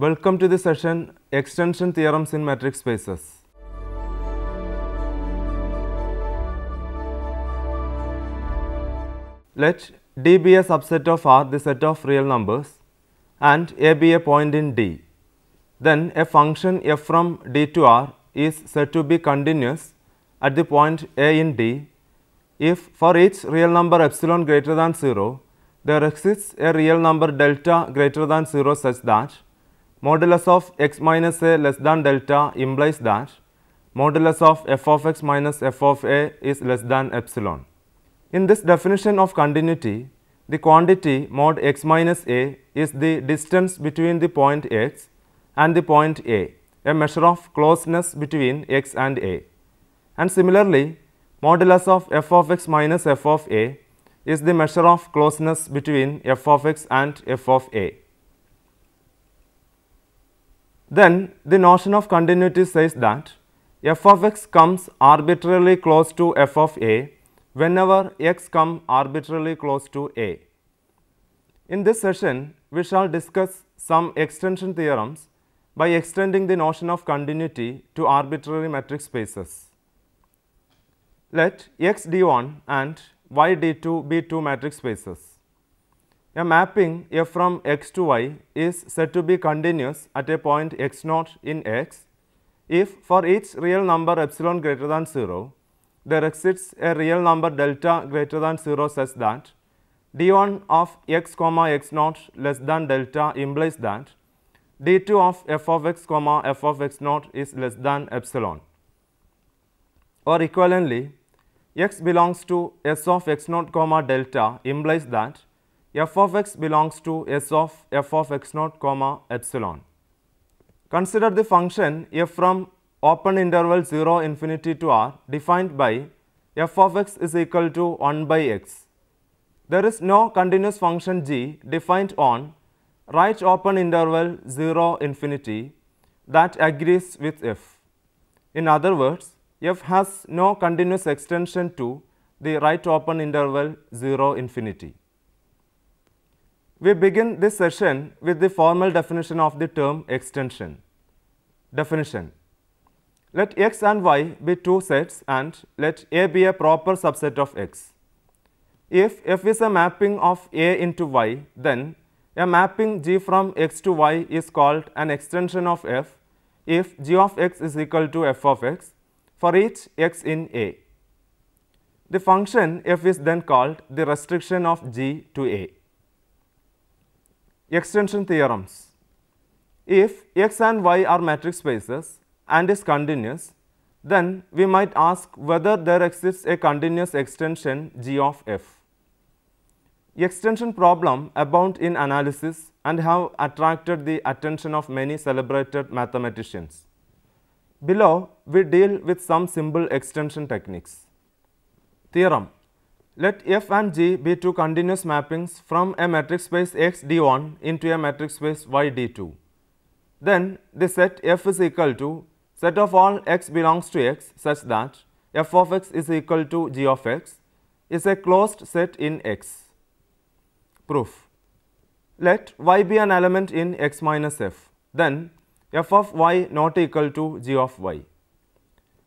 Welcome to the session Extension Theorems in Matrix Spaces. Let D be a subset of R, the set of real numbers, and A be a point in D. Then a function f from D to R is said to be continuous at the point A in D if for each real number epsilon greater than 0, there exists a real number delta greater than 0 such that modulus of x minus a less than delta implies that modulus of f of x minus f of a is less than epsilon. In this definition of continuity, the quantity mod x minus a is the distance between the point x and the point A, a measure of closeness between x and a. And similarly, modulus of f of x minus f of a is the measure of closeness between f of x and f of a. Then the notion of continuity says that f of x comes arbitrarily close to f of a whenever x come arbitrarily close to a. In this session, we shall discuss some extension theorems by extending the notion of continuity to arbitrary matrix spaces. Let x d1 and y d2 be two matrix spaces. A mapping f from x to y is said to be continuous at a point x naught in x if for each real number epsilon greater than 0, there exists a real number delta greater than 0 such that d1 of x comma x naught less than delta implies that d2 of f of x comma f of x naught is less than epsilon. Or equivalently, x belongs to s of x naught comma delta implies that f of x belongs to s of f of x naught comma epsilon. Consider the function f from open interval 0 infinity to r defined by f of x is equal to 1 by x. There is no continuous function g defined on right open interval 0 infinity that agrees with f. In other words, f has no continuous extension to the right open interval 0 infinity. We begin this session with the formal definition of the term extension. Definition: let x and y be two sets and let A be a proper subset of x. If f is a mapping of A into y, then a mapping G from x to y is called an extension of f if g of x is equal to f of x for each x in A. The function f is then called the restriction of G to A. Extension theorems: if x and y are matrix spaces and is continuous, then we might ask whether there exists a continuous extension G of f. Extension problems abound in analysis and have attracted the attention of many celebrated mathematicians. Below, we deal with some simple extension techniques. Theorem: let f and g be two continuous mappings from a matrix space x d1 into a matrix space y d2. Then the set f is equal to set of all x belongs to x such that f of x is equal to g of x is a closed set in x. Proof: let y be an element in x minus f, then f of y not equal to g of y.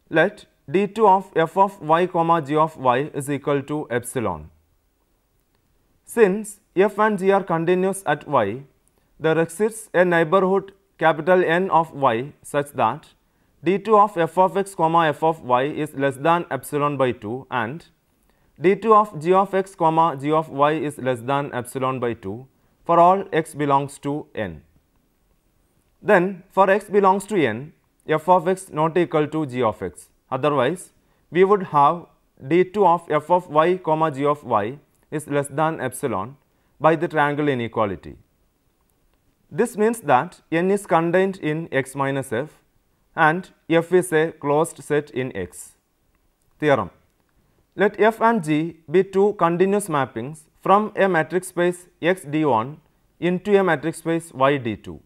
Let d2 of f of y comma g of y is equal to epsilon. Since f and g are continuous at y, there exists a neighborhood capital N of y such that d2 of f of x comma f of y is less than epsilon by 2 and d2 of g of x comma g of y is less than epsilon by 2 for all x belongs to n. Then for x belongs to n, f of x not equal to g of x. Otherwise, we would have d2 of f of y comma g of y is less than epsilon by the triangle inequality. This means that n is contained in x minus f and f is a closed set in x. Theorem: let f and g be two continuous mappings from a matrix space x d1 into a matrix space y d2.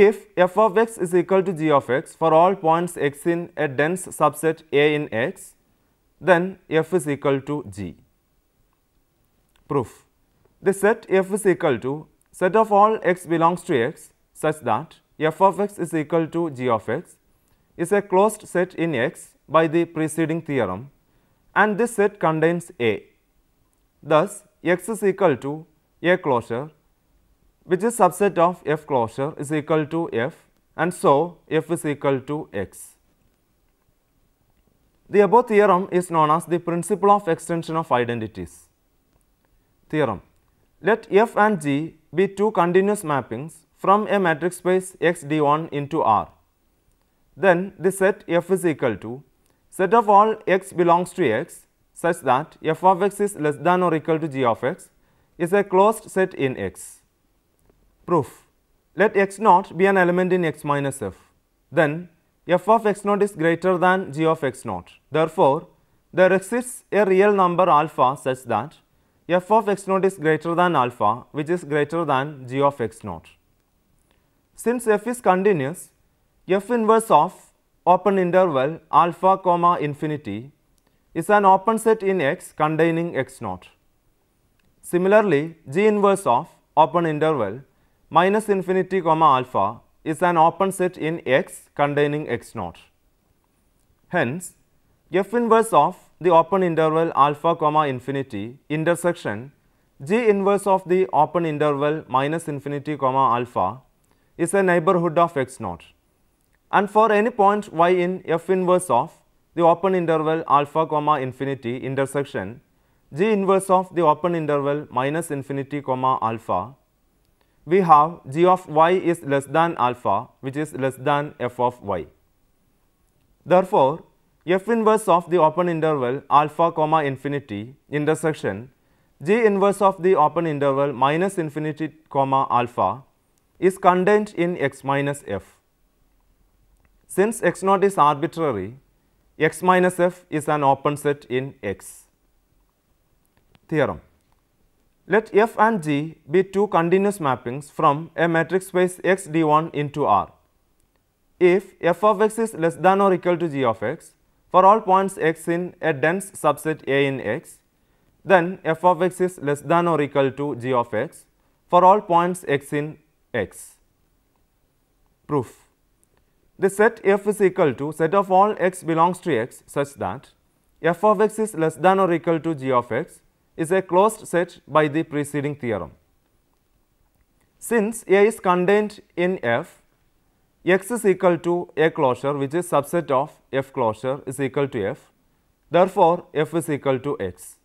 If f of x is equal to g of x for all points x in a dense subset A in x, then f is equal to g. Proof: the set f is equal to set of all x belongs to x such that f of x is equal to g of x is a closed set in X by the preceding theorem, and this set contains A. Thus, X is equal to A closure, which is subset of F closure, is equal to F, and so F is equal to X. The above theorem is known as the principle of extension of identities. Theorem: let F and G be two continuous mappings from a matrix space X D1 into R. Then the set F is equal to set of all x belongs to X such that f of x is less than or equal to g of x is a closed set in X. Proof: let x naught be an element in x minus f. Then f of x naught is greater than g of x naught. Therefore, there exists a real number alpha such that f of x naught is greater than alpha, which is greater than g of x naught. Since f is continuous, f inverse of open interval alpha comma infinity is an open set in X containing x naught. Similarly, g inverse of open interval minus infinity comma alpha is an open set in X containing x naught. Hence, f inverse of the open interval alpha comma infinity intersection g inverse of the open interval minus infinity comma alpha is a neighborhood of x naught. And for any point y in f inverse of the open interval alpha comma infinity intersection g inverse of the open interval minus infinity comma alpha, we have g of y is less than alpha, which is less than f of y. Therefore, f inverse of the open interval alpha comma infinity intersection g inverse of the open interval minus infinity comma alpha is contained in x minus f. Since x naught is arbitrary, x minus f is an open set in X. Theorem: let f and g be two continuous mappings from a matrix space X D1 into R. If f of x is less than or equal to g of x for all points x in a dense subset A in X, then f of x is less than or equal to g of x for all points x in X. Proof: the set f is equal to set of all x belongs to X such that f of x is less than or equal to g of x is a closed set by the preceding theorem. Since A is contained in F, X is equal to A closure, which is subset of F closure, is equal to F. Therefore, F is equal to X.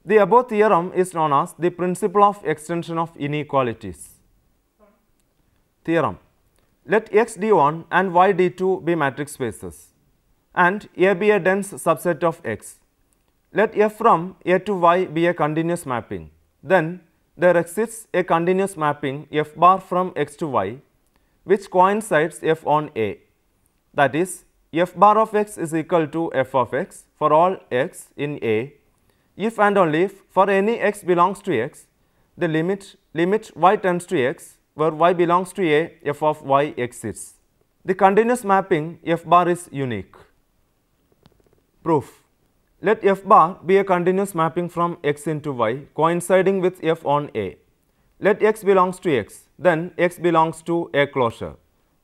The above theorem is known as the principle of extension of inequalities. Theorem: let X D1 and Y D2 be matrix spaces, and A be a dense subset of X. Let F from A to Y be a continuous mapping. Then there exists a continuous mapping F bar from X to Y, which coincides F on A. That is, F bar of X is equal to F of X for all x in A, if and only if for any x belongs to X, the limit y tends to X, where y belongs to A, f of y exists. The continuous mapping F bar is unique. Proof: let F bar be a continuous mapping from X into Y coinciding with F on A. Let X belongs to X, then X belongs to A closure,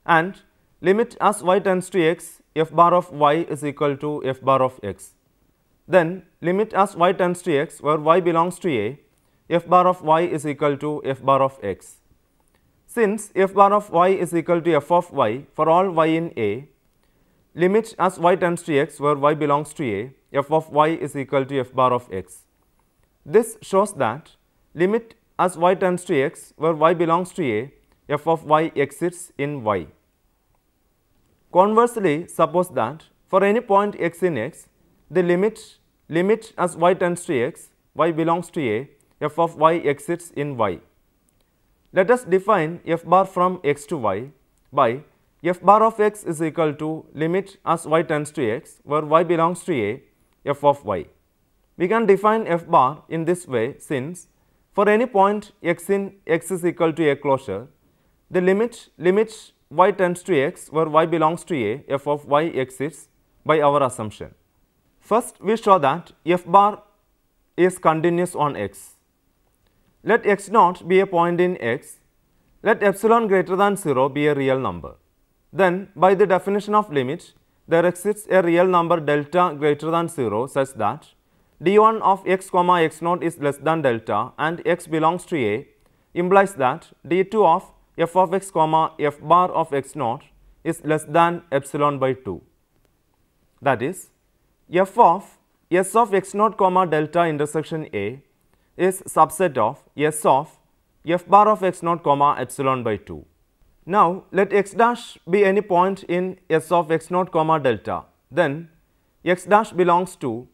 and limit as y tends to X, F bar of Y is equal to F bar of X. Then limit as y tends to X, where y belongs to A, F bar of Y is equal to F bar of X. Since f bar of y is equal to f of y for all y in A, limit as y tends to X, where y belongs to A, f of y is equal to f bar of X. This shows that limit as y tends to X, where y belongs to A, f of y exists in Y. Conversely, suppose that for any point x in X, the limit as y tends to X, y belongs to A, f of y exists in Y. Let us define f bar from X to Y by f bar of X is equal to limit as y tends to X, where y belongs to A, f of y. We can define f bar in this way, since for any point x in X is equal to A closure, the limit y tends to X, where y belongs to A, f of y exists by our assumption. First, we show that f bar is continuous on X. Let x naught be a point in X. Let epsilon greater than 0 be a real number. Then, by the definition of limit, there exists a real number delta greater than 0 such that d1 of x comma x naught is less than delta and x belongs to A implies that d2 of f of x comma f bar of x naught is less than epsilon by 2. That is, f of s of x naught comma delta intersection A is subset of s of f bar of x naught comma epsilon by 2. Now, let x dash be any point in s of x naught comma delta. Then, x dash belongs to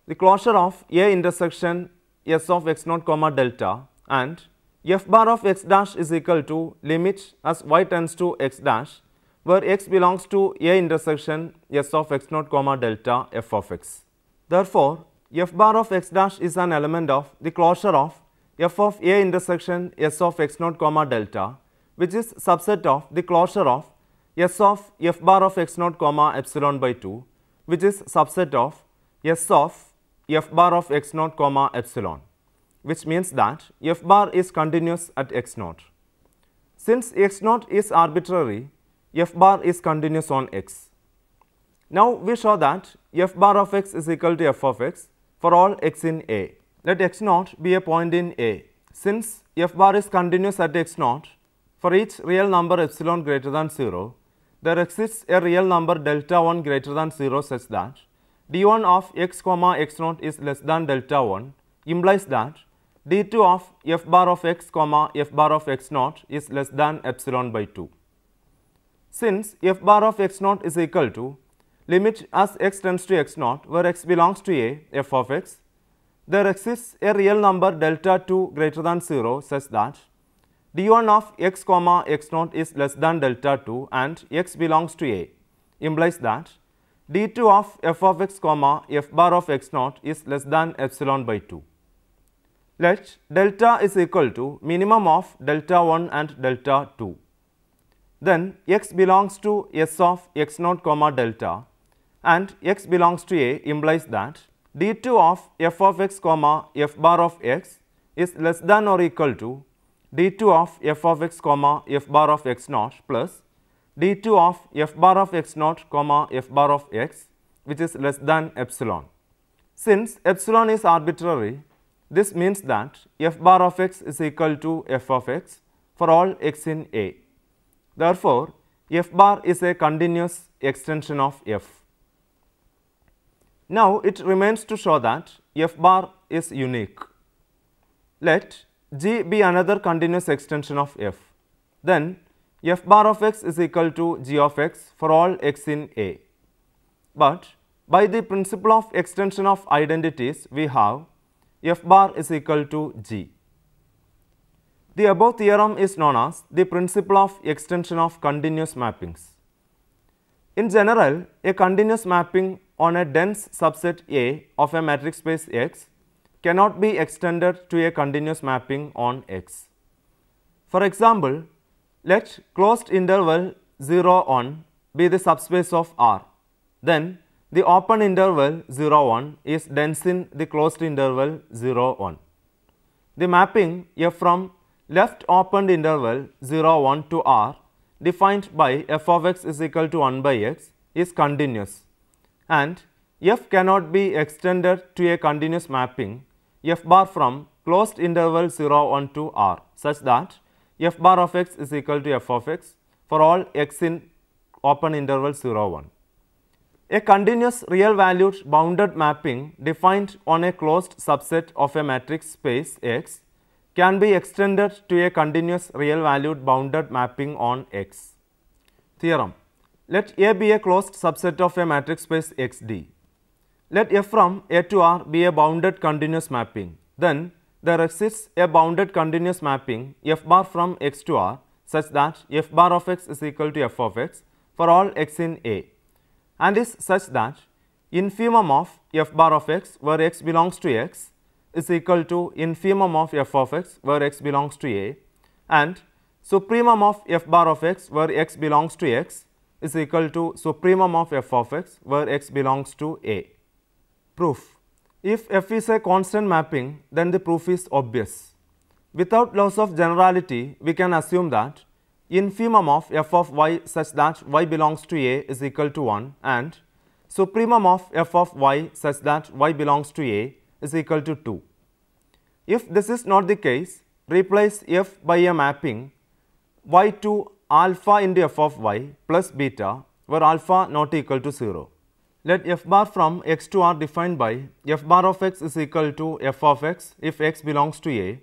the closure of A intersection s of x naught comma delta and f bar of x dash is equal to limit as y tends to x dash where x belongs to A intersection s of x naught comma delta f of x. Therefore, f bar of x dash is an element of the closure of f of A intersection s of x naught comma delta, which is subset of the closure of s of f bar of x naught comma epsilon by 2, which is subset of s of f bar of x naught comma epsilon, which means that f bar is continuous at x naught. Since x naught is arbitrary, f bar is continuous on x. Now, we show that f bar of x is equal to f of x for all x in A. Let x naught be a point in A. Since f bar is continuous at x naught, for each real number epsilon greater than 0, there exists a real number delta 1 greater than 0 such that d1 of x comma x naught is less than delta 1 implies that d2 of f bar of x comma f bar of x naught is less than epsilon by 2. Since f bar of x naught is equal to limit as x tends to x naught where x belongs to A f of x, there exists a real number delta 2 greater than 0 such that d1 of x comma x naught is less than delta 2 and x belongs to A implies that d2 of f of x comma f bar of x naught is less than epsilon by 2. Let delta is equal to minimum of delta 1 and delta 2. Then x belongs to s of x naught comma delta and x belongs to A implies that d2 of f of x comma f bar of x is less than or equal to d2 of f of x comma f bar of x naught plus d2 of f bar of x naught comma f bar of x, which is less than epsilon. Since epsilon is arbitrary, this means that f bar of x is equal to f of x for all x in A. Therefore, f bar is a continuous extension of f. Now, it remains to show that f bar is unique. Let G be another continuous extension of f. Then, f bar of x is equal to g of x for all x in A. But by the principle of extension of identities, we have f bar is equal to g. The above theorem is known as the principle of extension of continuous mappings. In general, a continuous mapping on a dense subset A of a matrix space X cannot be extended to a continuous mapping on X. For example, let closed interval 0 on be the subspace of R. Then the open interval 0 1 is dense in the closed interval 0 1. The mapping f from left opened interval 0 1 to R defined by f of x is equal to 1 by x is continuous, and f cannot be extended to a continuous mapping f bar from closed interval 0 1 to R such that f bar of x is equal to f of x for all x in open interval 0 1. A continuous real valued bounded mapping defined on a closed subset of a matrix space X can be extended to a continuous real valued bounded mapping on X. Theorem: let A be a closed subset of a matrix space XD. Let f from A to R be a bounded continuous mapping. Then there exists a bounded continuous mapping f bar from x to R such that f bar of x is equal to f of x for all x in A, and is such that infimum of f bar of x where x belongs to x is equal to infimum of f of x where x belongs to A, and supremum of f bar of x where x belongs to x is equal to supremum of f of x where x belongs to A. Proof: if f is a constant mapping, then the proof is obvious. Without loss of generality, we can assume that infimum of f of y such that y belongs to A is equal to 1 and supremum of f of y such that y belongs to A is equal to 2. If this is not the case, replace f by a mapping y to alpha into f of y plus beta, where alpha not equal to 0. Let f bar from x to r defined by f bar of x is equal to f of x if x belongs to A,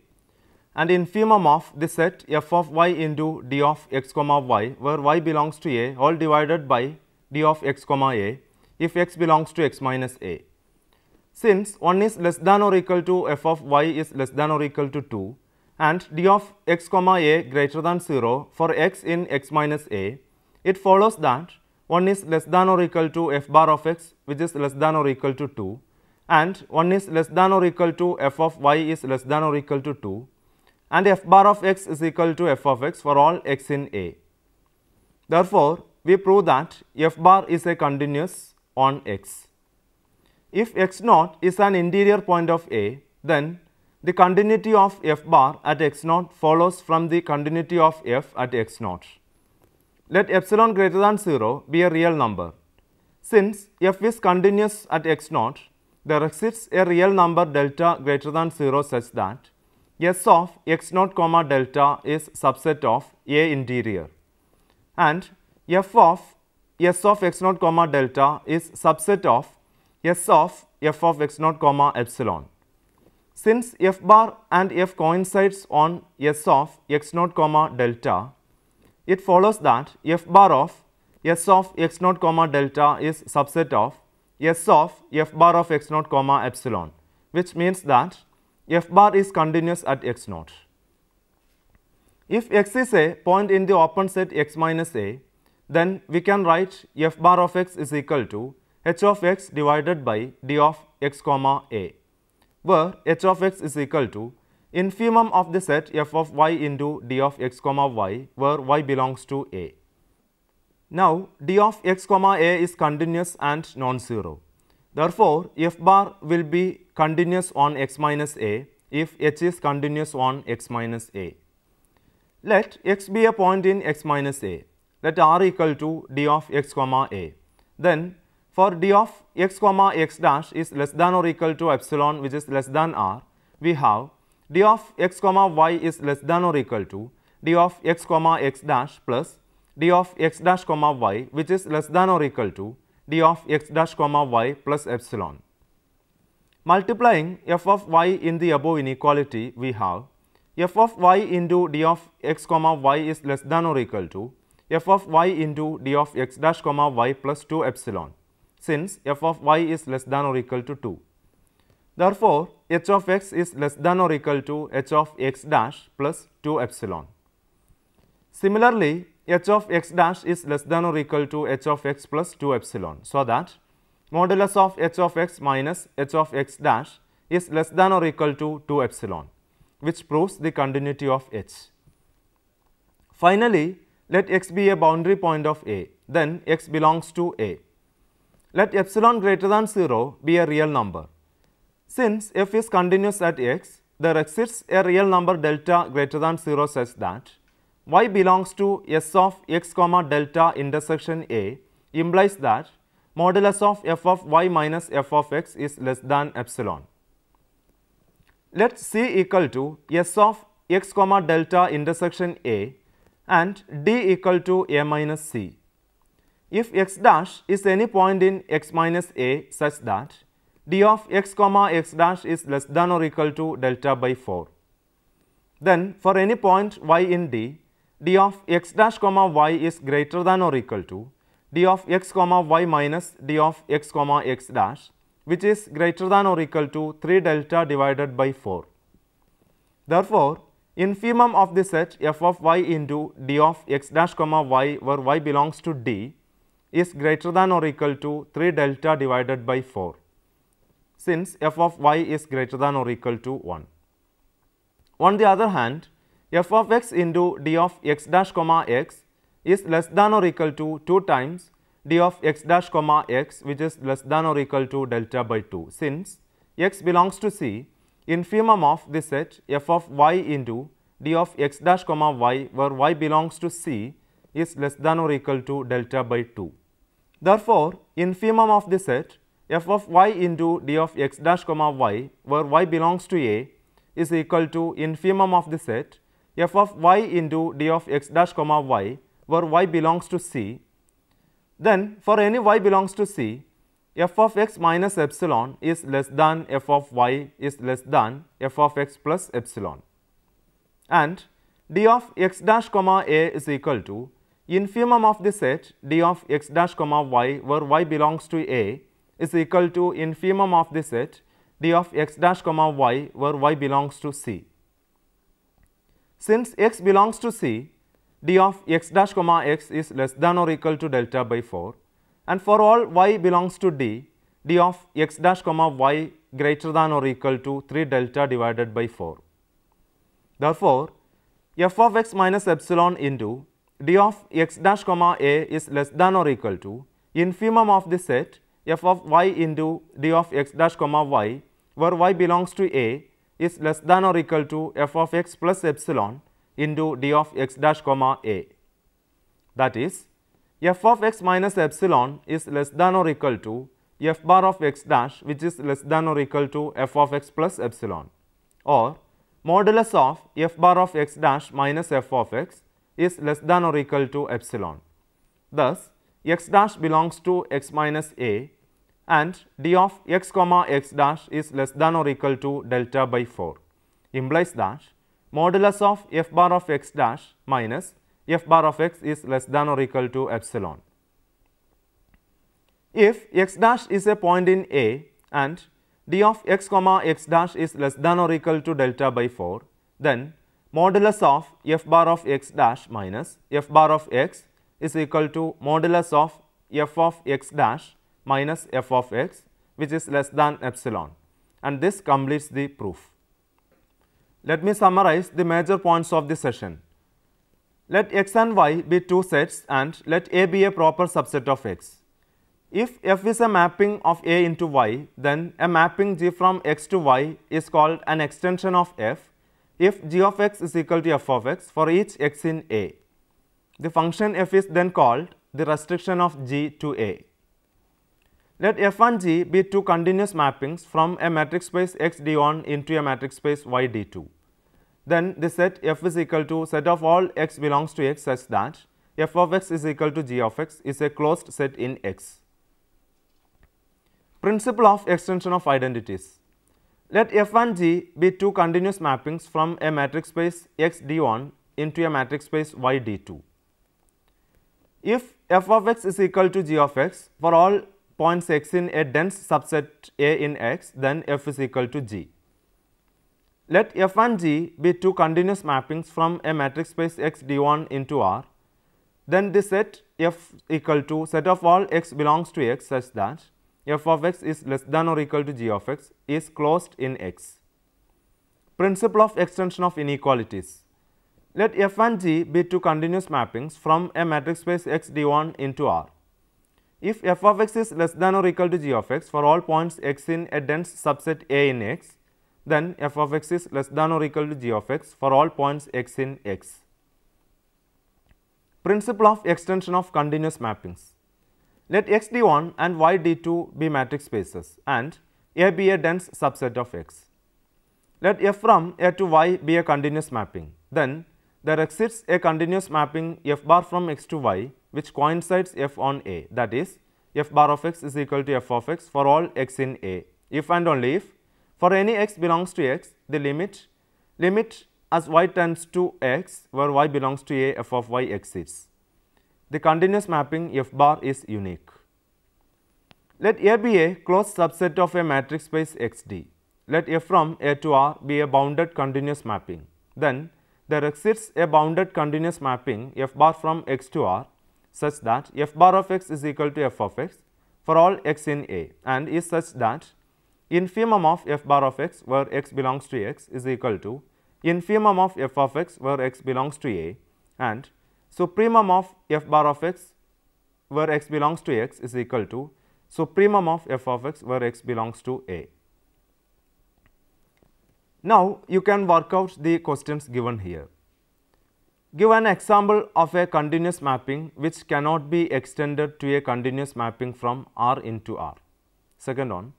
and infimum of the set f of y into d of x comma y, where y belongs to A, all divided by d of x comma A if x belongs to x minus A. Since 1 is less than or equal to f of y is less than or equal to 2 and d of x comma A greater than 0 for x in x minus A, it follows that 1 is less than or equal to f bar of x, which is less than or equal to 2, and 1 is less than or equal to f of y is less than or equal to 2, and f bar of x is equal to f of x for all x in A. Therefore, we prove that f bar is a continuous on x. If x naught is an interior point of A, then the continuity of f bar at x naught follows from the continuity of f at x naught. Let epsilon greater than 0 be a real number. Since f is continuous at x naught, there exists a real number delta greater than 0 such that s of x naught comma delta is subset of A interior, and f of s of x naught comma delta is subset of s of f of x naught comma epsilon. Since f bar and f coincides on s of x naught comma delta, it follows that f bar of s of x naught comma delta is subset of s of f bar of x naught comma epsilon, which means that f bar is continuous at x naught. If x is a point in the open set x minus A, then we can write f bar of x is equal to h of x divided by d of x comma A, where h of x is equal to infimum of the set f of y into d of x comma y, where y belongs to A. Now, d of x comma A is continuous and non-zero. Therefore, f bar will be continuous on x minus A if h is continuous on x minus A. Let x be a point in x minus A. Let r equal to d of x comma A. Then, for d of x comma x dash is less than or equal to epsilon, which is less than r, we have d of x comma y is less than or equal to d of x comma x dash plus d of x dash comma y, which is less than or equal to d of x dash comma y plus epsilon. Multiplying f of y in the above inequality, we have f of y into d of x comma y is less than or equal to f of y into d of x dash comma y plus 2 epsilon, since f of y is less than or equal to 2. Therefore, h of x is less than or equal to h of x dash plus 2 epsilon. Similarly, h of x dash is less than or equal to h of x plus 2 epsilon, so that modulus of h of x minus h of x dash is less than or equal to 2 epsilon, which proves the continuity of h. Finally, let x be a boundary point of A, then x belongs to A. Let epsilon greater than 0 be a real number. Since f is continuous at x, there exists a real number delta greater than 0 such that y belongs to s of x comma delta intersection A implies that modulus of f of y minus f of x is less than epsilon. Let c equal to s of x comma delta intersection A and d equal to A minus c. If x dash is any point in x minus A such that d of x comma x dash is less than or equal to delta by 4, then for any point y in D, d of x dash comma y is greater than or equal to d of x comma y minus d of x comma x dash, which is greater than or equal to 3 delta divided by 4. Therefore, infimum of the set f of y into d of x dash comma y, where y belongs to D, is greater than or equal to 3 delta divided by 4, since f of y is greater than or equal to 1. On the other hand, f of x into d of x dash comma x is less than or equal to 2 times d of x dash comma x, which is less than or equal to delta by 2. Since x belongs to C, infimum of the set f of y into d of x dash comma y where y belongs to C is less than or equal to delta by 2. Therefore, infimum of the set f of y into d of x dash comma y where y belongs to A is equal to infimum of the set f of y into d of x dash comma y where y belongs to C. Then for any y belongs to C, f of x minus epsilon is less than f of y is less than f of x plus epsilon, and d of x dash comma A is equal to infimum of the set d of x dash comma y where y belongs to A is equal to infimum of the set d of x dash comma y where y belongs to C. Since x belongs to C, d of x dash comma x is less than or equal to delta by 4, and for all y belongs to D, d of x dash comma y greater than or equal to 3 delta divided by 4. Therefore, f of x minus epsilon into d of x dash comma A is less than or equal to infimum of the set f of y into d of x dash comma y where y belongs to A is less than or equal to f of x plus epsilon into d of x dash comma A. That is, f of x minus epsilon is less than or equal to f bar of x dash, which is less than or equal to f of x plus epsilon, or modulus of f bar of x dash minus f of x is less than or equal to epsilon. Thus, x dash belongs to x minus A, and d of x comma x dash is less than or equal to delta by 4, implies that modulus of f bar of x dash minus f bar of x is less than or equal to epsilon. If x dash is a point in A and d of x comma x dash is less than or equal to delta by 4, then modulus of f bar of x dash minus f bar of x is equal to modulus of f of x dash minus f of x, which is less than epsilon, and this completes the proof. Let me summarize the major points of the session. Let x and y be two sets and let A be a proper subset of x. If f is a mapping of A into y, then a mapping G from x to y is called an extension of f if g of x is equal to f of x for each x in A. The function f is then called the restriction of G to A. Let f and g be two continuous mappings from a matrix space x D1 into a matrix space y D2. Then the set f is equal to set of all x belongs to x such that f of x is equal to g of x is a closed set in X. Principle of extension of identities. Let f and g be two continuous mappings from a matrix space x D1 into a matrix space y D2. If f of x is equal to g of x for all points x in a dense subset A in X, then f is equal to g. Let f and g be two continuous mappings from a matrix space x D1 into R, then the set f equal to set of all x belongs to x such that f of x is less than or equal to g of x is closed in X. Principle of extension of inequalities. Let f and g be two continuous mappings from a matrix space x D1 into R. If f of x is less than or equal to g of x for all points x in a dense subset A in X, then f of x is less than or equal to g of x for all points x in X. Principle of extension of continuous mappings. Let x D1 and y D2 be matrix spaces and A be a dense subset of X. Let f from A to y be a continuous mapping. Then there exists a continuous mapping f bar from x to y which coincides f on A, that is, f bar of x is equal to f of x for all x in A, if and only if for any x belongs to x, the limit as y tends to x where y belongs to A f of y exists. The continuous mapping f bar is unique. Let A be a closed subset of a matrix space XD. Let f from A to R be a bounded continuous mapping. Then there exists a bounded continuous mapping f bar from x to R such that f bar of x is equal to f of x for all x in A, and is such that infimum of f bar of x where x belongs to x is equal to infimum of f of x where x belongs to A, and supremum of f bar of x where x belongs to x is equal to supremum of f of x where x belongs to A. Now you can work out the questions given here. Give an example of a continuous mapping which cannot be extended to a continuous mapping from R into R. Second one,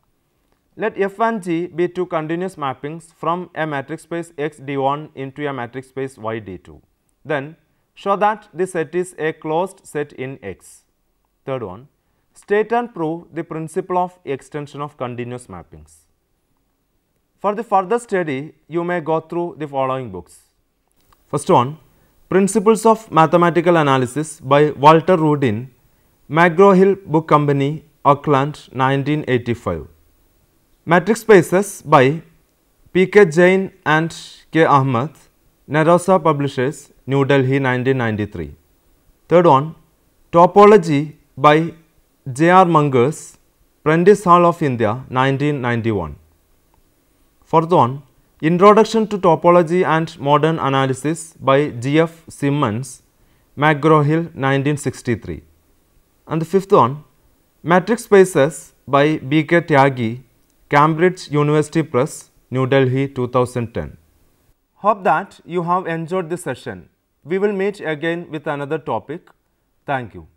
let F and G be two continuous mappings from a matrix space X D1 into a matrix space Y D2. Then show that the set is a closed set in X. Third one, state and prove the principle of extension of continuous mappings. For the further study, you may go through the following books. First one, Principles of Mathematical Analysis by Walter Rudin, McGraw-Hill Book Company, Auckland, 1985. Matrix Spaces by P.K. Jain and K. Ahmed, Narosa Publishers, New Delhi, 1993. Third one, Topology by J.R. Mungers, Prentice Hall of India, 1991. Fourth one, Introduction to Topology and Modern Analysis by G.F. Simmons, McGraw-Hill, 1963. And the fifth one, Matrix Spaces by B.K. Tyagi, Cambridge University Press, New Delhi, 2010. Hope that you have enjoyed this session. We will meet again with another topic. Thank you.